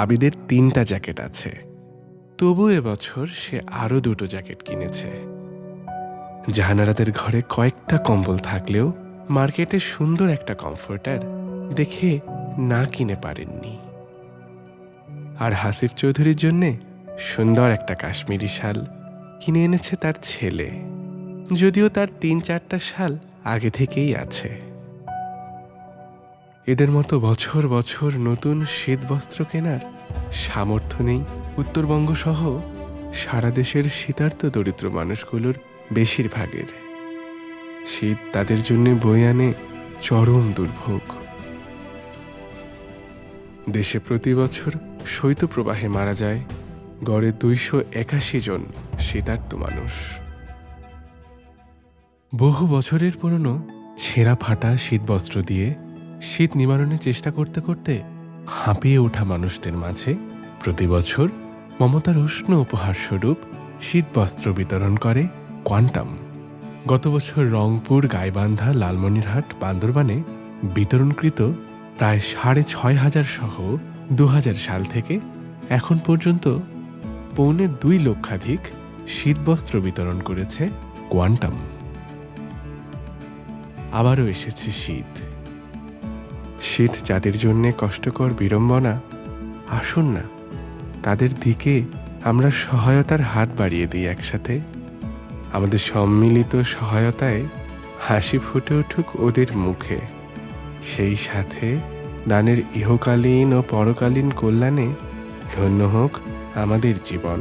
আবিদের 3টা জ্যাকেট আছে, তবু এবছর সে আরো 2টো জ্যাকেট কিনেছে। জাহানারাদের ঘরে কয়েকটা কম্বল থাকলেও মার্কেটে সুন্দর একটা কমফোর্টার দেখে না কিনে পারেননি। আর হাসিফ চৌধুরীর জন্যে সুন্দর একটা কাশ্মীরি শাল কিনে এনেছে তার ছেলে, যদিও তার 3-4টা শাল আগে থেকেই আছে। এদের মতো বছর বছর নতুন শীতবস্ত্র কেনার সামর্থ্য নেই উত্তরবঙ্গ সহ সারা দেশের শীতার্ত দরিদ্র মানুষগুলোর বেশিরভাগের। শীত তাদের জন্য বয়ে আনে চরম দুর্ভোগ। দেশে প্রতি বছর শৈত্যপ্রবাহে মারা যায় গড়ে 281 জন শীতার্ত মানুষ। বহু বছরের পুরনো ছেঁড়া ফাটা শীতবস্ত্র দিয়ে শীত নিবারণের চেষ্টা করতে করতে হাঁপিয়ে ওঠা মানুষদের মাঝে প্রতি বছর মমতার উষ্ণ উপহারস্বরূপ শীতবস্ত্র বিতরণ করে কোয়ান্টাম। গত বছর রংপুর, গাইবান্ধা, লালমনিরহাট, বান্দরবানে বিতরণকৃত প্রায় 6,500 সহ 2000 সাল থেকে এখন পর্যন্ত 1.25 লক্ষাধিক শীতবস্ত্র বিতরণ করেছে কোয়ান্টাম। আবারও এসেছে শীত। শীত যাদের জন্যে কষ্টকর বিড়ম্বনা, আসুন না তাদের দিকে আমরা সহায়তার হাত বাড়িয়ে দিই একসাথে। আমাদের সম্মিলিত সহায়তায় হাসি ফুটে উঠুক ওদের মুখে, সেই সাথে দানের ইহকালীন ও পরকালীন কল্যাণে ধন্য হোক আমাদের জীবন।